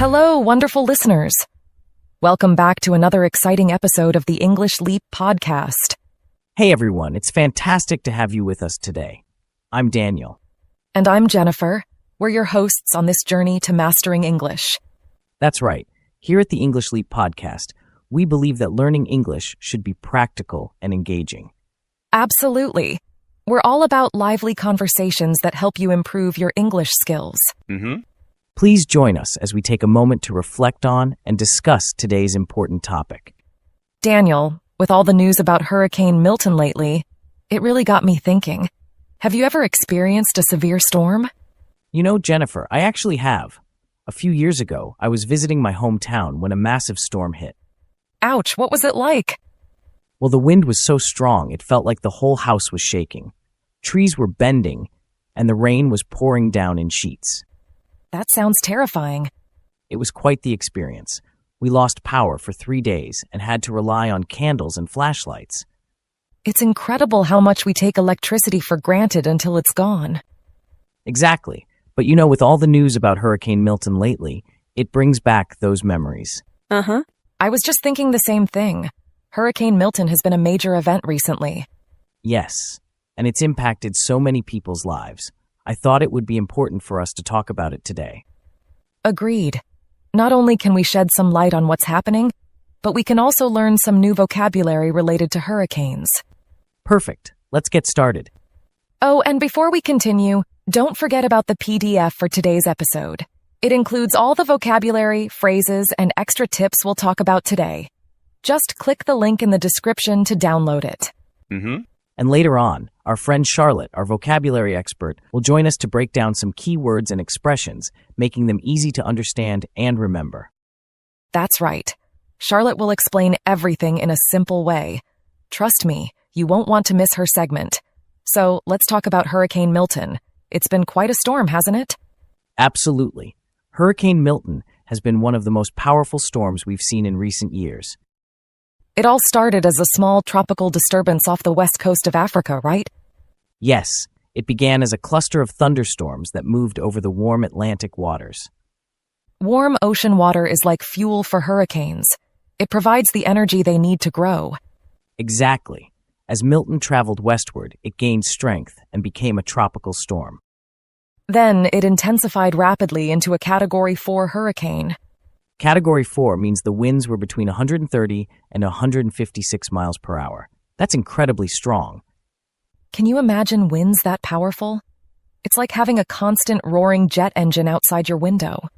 Hello, wonderful listeners. Welcome back to another exciting episode of the English Leap podcast. Hey everyone, it's fantastic to have you with us today. I'm Daniel. And I'm Jennifer. We're your hosts on this journey to mastering English. That's right. Here at the English Leap podcast, we believe that learning English should be practical and engaging. Absolutely. We're all about lively conversations that help you improve your English skills. Please join us as we take a moment to reflect on and discuss today's important topic. Daniel, with all the news about Hurricane Milton lately, it really got me thinking. Have you ever experienced a severe storm? You know, Jennifer, I actually have. A few years ago, I was visiting my hometown when a massive storm hit. Ouch, what was it like? Well, the wind was so strong it felt like the whole house was shaking. Trees were bending, and the rain was pouring down in sheets. That sounds terrifying. It was quite the experience. We lost power for 3 days and had to rely on candles and flashlights. It's incredible how much we take electricity for granted until it's gone. Exactly. But you know, with all the news about Hurricane Milton lately, it brings back those memories. I was just thinking the same thing. Hurricane Milton has been a major event recently. Yes, and it's impacted so many people's lives. I thought it would be important for us to talk about it today. Agreed. Not only can we shed some light on what's happening, but we can also learn some new vocabulary related to hurricanes. Perfect. Let's get started. Oh, and before we continue, don't forget about the PDF for today's episode. It includes all the vocabulary, phrases, and extra tips we'll talk about today. Just click the link in the description to download it. And later on, our friend Charlotte, our vocabulary expert, will join us to break down some key words and expressions, making them easy to understand and remember. That's right. Charlotte will explain everything in a simple way. Trust me, you won't want to miss her segment. So let's talk about Hurricane Milton. It's been quite a storm, hasn't it? Absolutely. Hurricane Milton has been one of the most powerful storms we've seen in recent years. It all started as a small tropical disturbance off the west coast of Africa, right? Yes, it began as a cluster of thunderstorms that moved over the warm Atlantic waters. Warm ocean water is like fuel for hurricanes. It provides the energy they need to grow. Exactly. As Milton traveled westward, it gained strength and became a tropical storm. Then it intensified rapidly into a Category 4 hurricane. Category 4 means the winds were between 130 and 156 miles per hour. That's incredibly strong. Can you imagine winds that powerful? It's like having a constant roaring jet engine outside your window.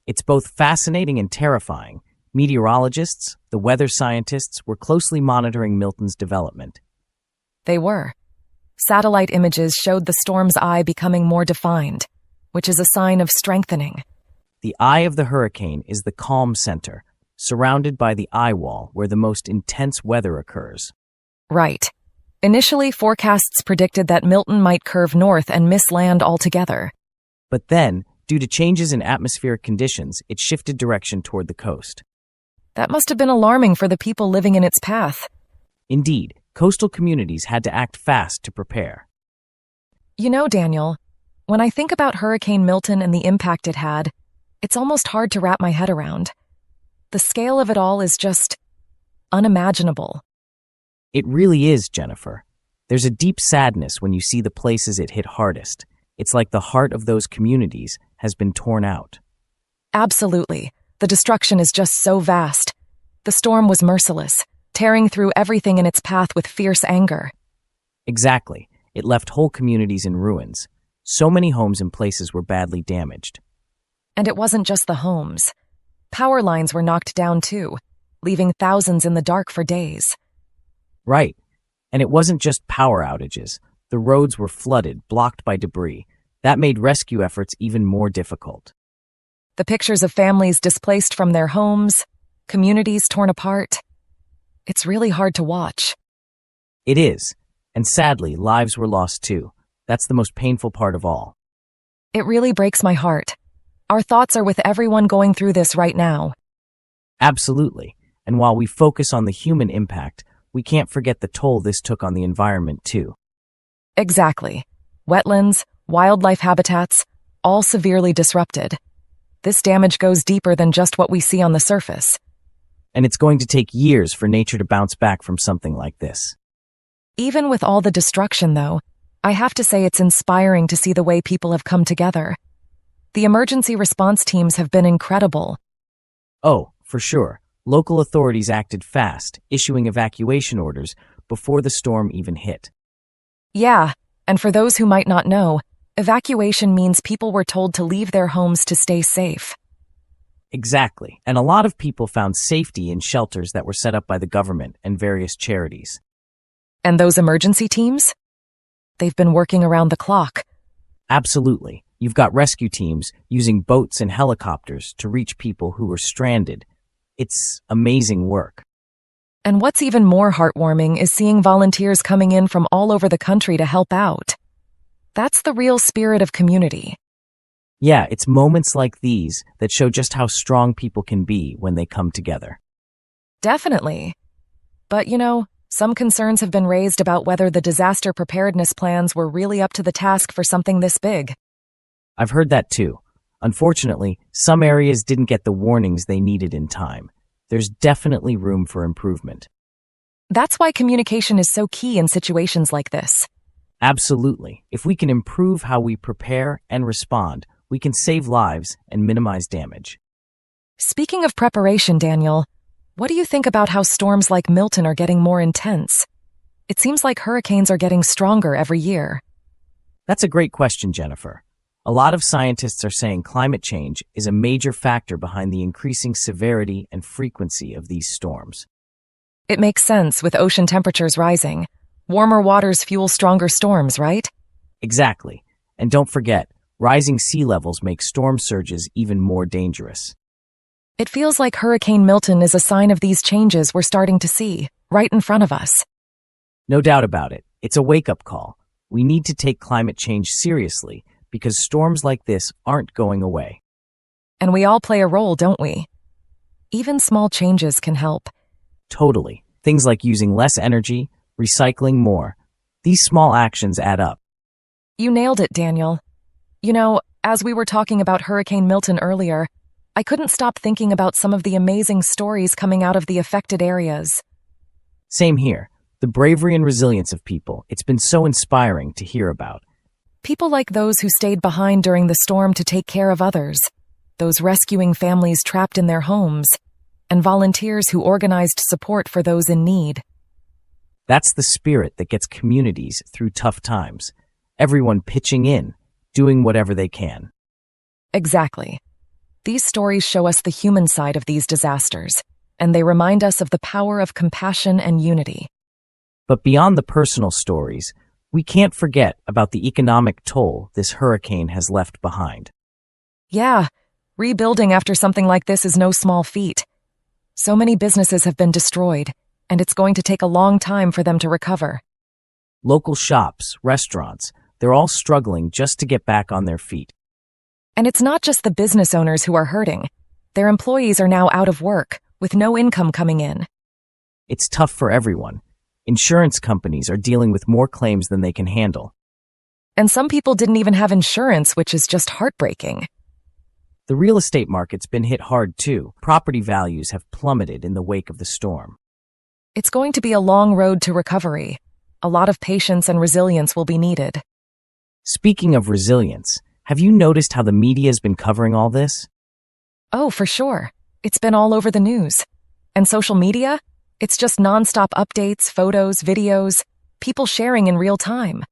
It's both fascinating and terrifying. Meteorologists, the weather scientists, were closely monitoring Milton's development. They were. Satellite images showed the storm's eye becoming more defined, which is a sign of strengthening. The eye of the hurricane is the calm center, surrounded by the eye wall where the most intense weather occurs. Right. Initially, forecasts predicted that Milton might curve north and miss land altogether. But then, due to changes in atmospheric conditions, it shifted direction toward the coast. That must have been alarming for the people living in its path. Indeed, coastal communities had to act fast to prepare. You know, Daniel, when I think about Hurricane Milton and the impact it had, it's almost hard to wrap my head around. The scale of it all is just unimaginable. It really is, Jennifer. There's a deep sadness when you see the places it hit hardest. It's like the heart of those communities has been torn out. Absolutely. The destruction is just so vast. The storm was merciless, tearing through everything in its path with fierce anger. Exactly. It left whole communities in ruins. So many homes and places were badly damaged. And it wasn't just the homes. Power lines were knocked down too, leaving thousands in the dark for days. Right. And it wasn't just power outages. The roads were flooded, blocked by debris. That made rescue efforts even more difficult. The pictures of families displaced from their homes, communities torn apart. It's really hard to watch. It is. And sadly, lives were lost too. That's the most painful part of all. It really breaks my heart. Our thoughts are with everyone going through this right now. Absolutely. And while we focus on the human impact, we can't forget the toll this took on the environment too. Exactly. Wetlands, wildlife habitats, all severely disrupted. This damage goes deeper than just what we see on the surface. And it's going to take years for nature to bounce back from something like this. Even with all the destruction, though, I have to say it's inspiring to see the way people have come together. The emergency response teams have been incredible. Oh, for sure. Local authorities acted fast, issuing evacuation orders before the storm even hit. Yeah, and for those who might not know, evacuation means people were told to leave their homes to stay safe. Exactly, and a lot of people found safety in shelters that were set up by the government and various charities. And those emergency teams? They've been working around the clock. Absolutely. You've got rescue teams using boats and helicopters to reach people who were stranded. It's amazing work. And what's even more heartwarming is seeing volunteers coming in from all over the country to help out. That's the real spirit of community. Yeah, it's moments like these that show just how strong people can be when they come together. Definitely. But, some concerns have been raised about whether the disaster preparedness plans were really up to the task for something this big. I've heard that too. Unfortunately, some areas didn't get the warnings they needed in time. There's definitely room for improvement. That's why communication is so key in situations like this. Absolutely. If we can improve how we prepare and respond, we can save lives and minimize damage. Speaking of preparation, Daniel, what do you think about how storms like Milton are getting more intense? It seems like hurricanes are getting stronger every year. That's a great question, Jennifer. A lot of scientists are saying climate change is a major factor behind the increasing severity and frequency of these storms. It makes sense with ocean temperatures rising. Warmer waters fuel stronger storms, right? Exactly. And don't forget, rising sea levels make storm surges even more dangerous. It feels like Hurricane Milton is a sign of these changes we're starting to see, right in front of us. No doubt about it. It's a wake-up call. We need to take climate change seriously because storms like this aren't going away. And we all play a role, don't we? Even small changes can help. Totally. Things like using less energy, recycling more. These small actions add up. You nailed it, Daniel. As we were talking about Hurricane Milton earlier, I couldn't stop thinking about some of the amazing stories coming out of the affected areas. Same here. The bravery and resilience of people. It's been so inspiring to hear about. People like those who stayed behind during the storm to take care of others, those rescuing families trapped in their homes, and volunteers who organized support for those in need. That's the spirit that gets communities through tough times. Everyone pitching in, doing whatever they can. Exactly. These stories show us the human side of these disasters, and they remind us of the power of compassion and unity. But beyond the personal stories, we can't forget about the economic toll this hurricane has left behind. Yeah, rebuilding after something like this is no small feat. So many businesses have been destroyed, and it's going to take a long time for them to recover. Local shops, restaurants, they're all struggling just to get back on their feet. And it's not just the business owners who are hurting. Their employees are now out of work, with no income coming in. It's tough for everyone. Insurance companies are dealing with more claims than they can handle. And some people didn't even have insurance, which is just heartbreaking. The real estate market's been hit hard too. Property values have plummeted in the wake of the storm. It's going to be a long road to recovery. A lot of patience and resilience will be needed. Speaking of resilience, have you noticed how the media's been covering all this? Oh, for sure. It's been all over the news. And social media? It's just nonstop updates, photos, videos, people sharing in real time.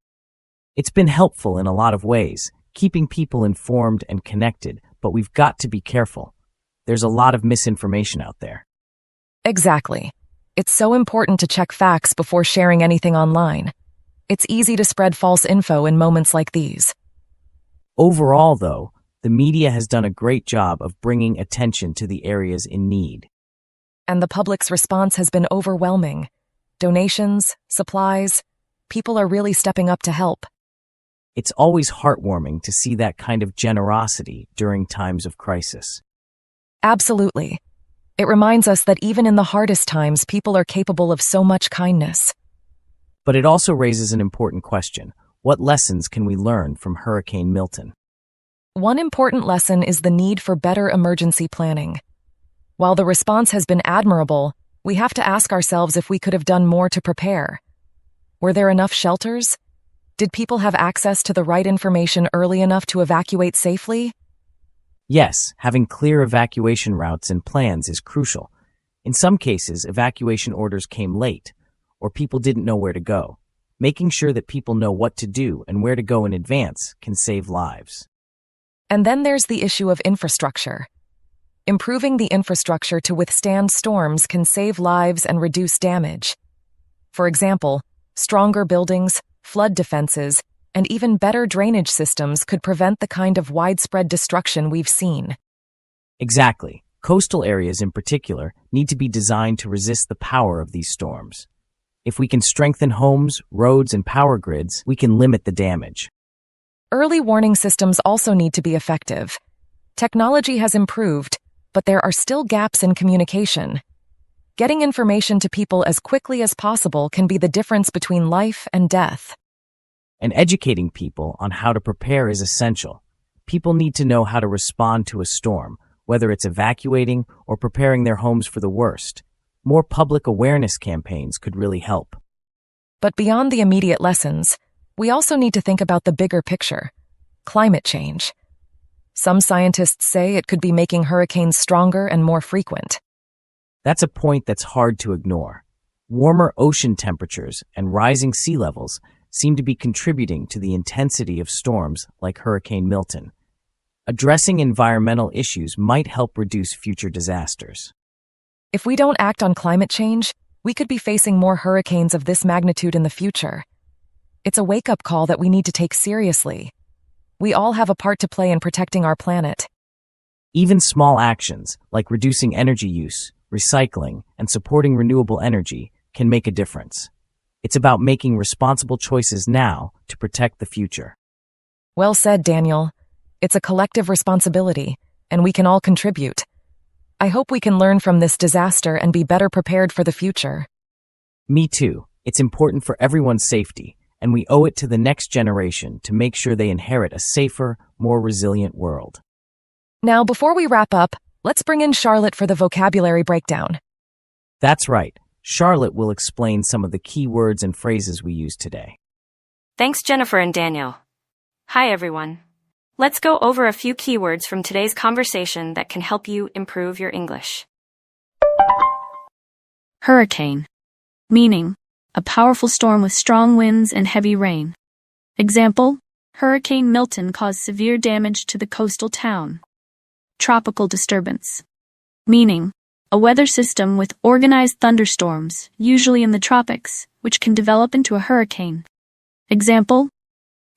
It's been helpful in a lot of ways, keeping people informed and connected, but we've got to be careful. There's a lot of misinformation out there. Exactly. It's so important to check facts before sharing anything online. It's easy to spread false info in moments like these. Overall, though, the media has done a great job of bringing attention to the areas in need. And the public's response has been overwhelming. Donations, supplies, people are really stepping up to help. It's always heartwarming to see that kind of generosity during times of crisis. Absolutely. It reminds us that even in the hardest times, people are capable of so much kindness. But it also raises an important question. What lessons can we learn from Hurricane Milton? One important lesson is the need for better emergency planning. While the response has been admirable, we have to ask ourselves if we could have done more to prepare. Were there enough shelters? Did people have access to the right information early enough to evacuate safely? Yes, having clear evacuation routes and plans is crucial. In some cases, evacuation orders came late, or people didn't know where to go. Making sure that people know what to do and where to go in advance can save lives. And then there's the issue of infrastructure. Improving the infrastructure to withstand storms can save lives and reduce damage. For example, stronger buildings, flood defenses, and even better drainage systems could prevent the kind of widespread destruction we've seen. Exactly. Coastal areas in particular need to be designed to resist the power of these storms. If we can strengthen homes, roads, and power grids, we can limit the damage. Early warning systems also need to be effective. Technology has improved, but there are still gaps in communication. Getting information to people as quickly as possible can be the difference between life and death. And educating people on how to prepare is essential. People need to know how to respond to a storm, whether it's evacuating or preparing their homes for the worst. More public awareness campaigns could really help. But beyond the immediate lessons, we also need to think about the bigger picture: climate change. Some scientists say it could be making hurricanes stronger and more frequent. That's a point that's hard to ignore. Warmer ocean temperatures and rising sea levels seem to be contributing to the intensity of storms like Hurricane Milton. Addressing environmental issues might help reduce future disasters. If we don't act on climate change, we could be facing more hurricanes of this magnitude in the future. It's a wake-up call that we need to take seriously. We all have a part to play in protecting our planet. Even small actions, like reducing energy use, recycling, and supporting renewable energy, can make a difference. It's about making responsible choices now to protect the future. Well said, Daniel. It's a collective responsibility, and we can all contribute. I hope we can learn from this disaster and be better prepared for the future. Me too. It's important for everyone's safety, and we owe it to the next generation to make sure they inherit a safer, more resilient world. Now, before we wrap up, let's bring in Charlotte for the vocabulary breakdown. That's right. Charlotte will explain some of the key words and phrases we use today. Thanks, Jennifer and Daniel. Hi, everyone. Let's go over a few keywords from today's conversation that can help you improve your English. Hurricane. Meaning, a powerful storm with strong winds and heavy rain. Example, Hurricane Milton caused severe damage to the coastal town. Tropical disturbance. Meaning, a weather system with organized thunderstorms, usually in the tropics, which can develop into a hurricane. Example,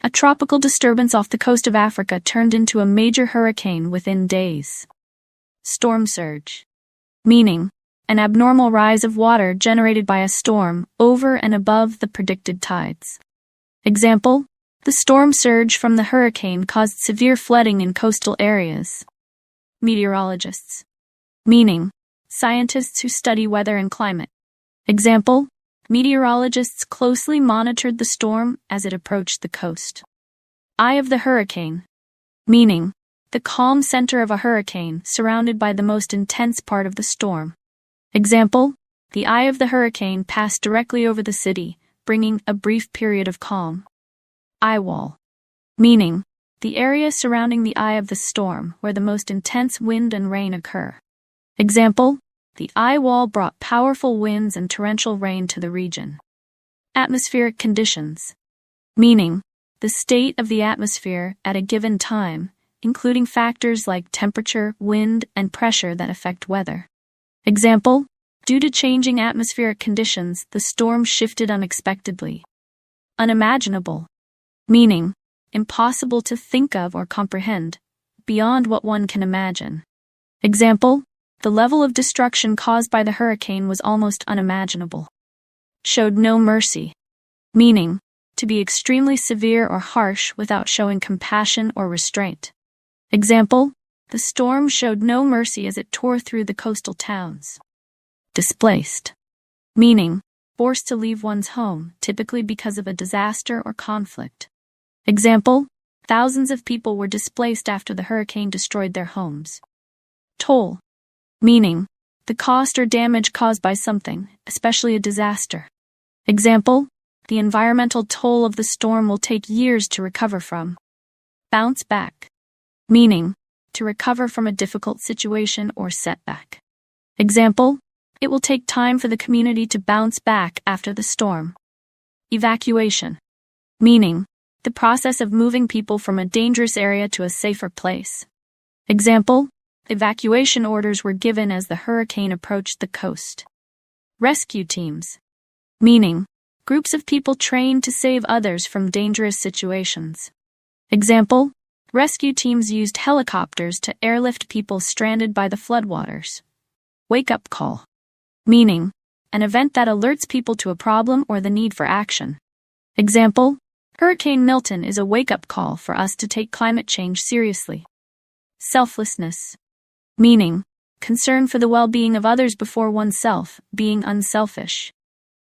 a tropical disturbance off the coast of Africa turned into a major hurricane within days. Storm surge. Meaning, an abnormal rise of water generated by a storm over and above the predicted tides. Example, the storm surge from the hurricane caused severe flooding in coastal areas. Meteorologists. Meaning, scientists who study weather and climate. Example, meteorologists closely monitored the storm as it approached the coast. Eye of the hurricane. Meaning, the calm center of a hurricane surrounded by the most intense part of the storm. Example, the eye of the hurricane passed directly over the city, bringing a brief period of calm. Eye wall. Meaning, the area surrounding the eye of the storm where the most intense wind and rain occur. Example, the eye wall brought powerful winds and torrential rain to the region. Atmospheric conditions. Meaning, the state of the atmosphere at a given time, including factors like temperature, wind, and pressure that affect weather. Example, due to changing atmospheric conditions, the storm shifted unexpectedly. Unimaginable. Meaning, impossible to think of or comprehend, beyond what one can imagine. Example, the level of destruction caused by the hurricane was almost unimaginable. Showed no mercy. Meaning, to be extremely severe or harsh without showing compassion or restraint. Example, the storm showed no mercy as it tore through the coastal towns. Displaced. Meaning, forced to leave one's home, typically because of a disaster or conflict. Example, Thousands of people were displaced after the hurricane destroyed their homes. Toll, meaning the cost or damage caused by something, especially a disaster. Example, the environmental toll of the storm will take years to recover from. Bounce back, meaning to recover from a difficult situation or setback. Example, it will take time for the community to bounce back after the storm. Evacuation, meaning the process of moving people from a dangerous area to a safer place. Example, evacuation orders were given as the hurricane approached the coast. Rescue teams, meaning groups of people trained to save others from dangerous situations. Example, rescue teams used helicopters to airlift people stranded by the floodwaters. Wake-up call, meaning an event that alerts people to a problem or the need for action. Example, Hurricane Milton is a wake-up call for us to take climate change seriously. Selflessness, meaning concern for the well-being of others before oneself, being unselfish.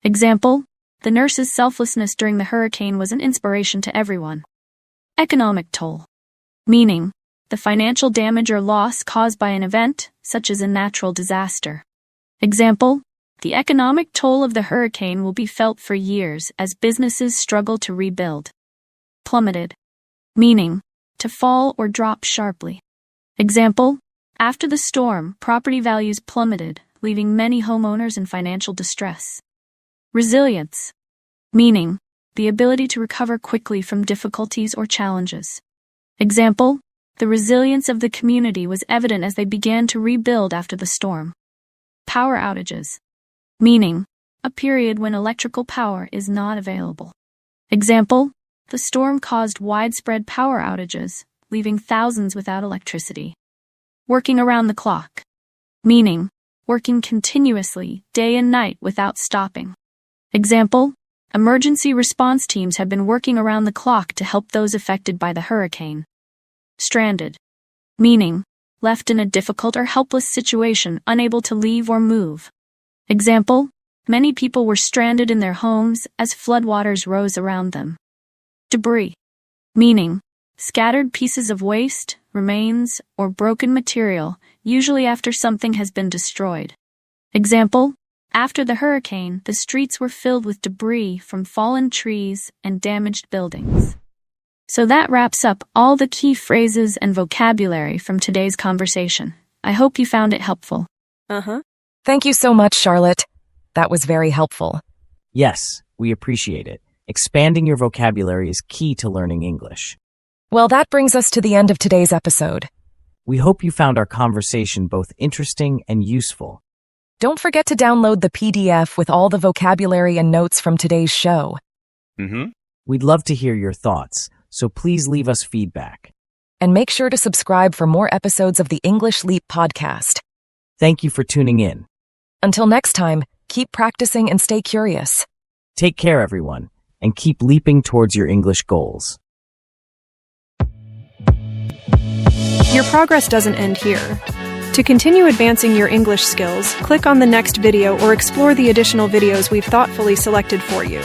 Example, the nurse's selflessness during the hurricane was an inspiration to everyone. Economic toll, meaning the financial damage or loss caused by an event, such as a natural disaster. Example, the economic toll of the hurricane will be felt for years as businesses struggle to rebuild. Plummeted, meaning to fall or drop sharply. Example, after the storm, property values plummeted, leaving many homeowners in financial distress. Resilience, meaning the ability to recover quickly from difficulties or challenges. Example, the resilience of the community was evident as they began to rebuild after the storm. Power outages, meaning a period when electrical power is not available. Example, the storm caused widespread power outages, leaving thousands without electricity. Working around the clock, meaning working continuously, day and night without stopping. Example, emergency response teams have been working around the clock to help those affected by the hurricane. Stranded, meaning left in a difficult or helpless situation, unable to leave or move. Example, many people were stranded in their homes as floodwaters rose around them. Debris, meaning scattered pieces of waste, remains, or broken material, usually after something has been destroyed. Example, after the hurricane, the streets were filled with debris from fallen trees and damaged buildings. So that wraps up all the key phrases and vocabulary from today's conversation. I hope you found it helpful. Thank you so much, Charlotte. That was very helpful. Yes, we appreciate it. Expanding your vocabulary is key to learning English. Well, that brings us to the end of today's episode. We hope you found our conversation both interesting and useful. Don't forget to download the PDF with all the vocabulary and notes from today's show. We'd love to hear your thoughts, so please leave us feedback. And make sure to subscribe for more episodes of the English Leap podcast. Thank you for tuning in. Until next time, keep practicing and stay curious. Take care, everyone, and keep leaping towards your English goals. Your progress doesn't end here. To continue advancing your English skills, click on the next video or explore the additional videos we've thoughtfully selected for you.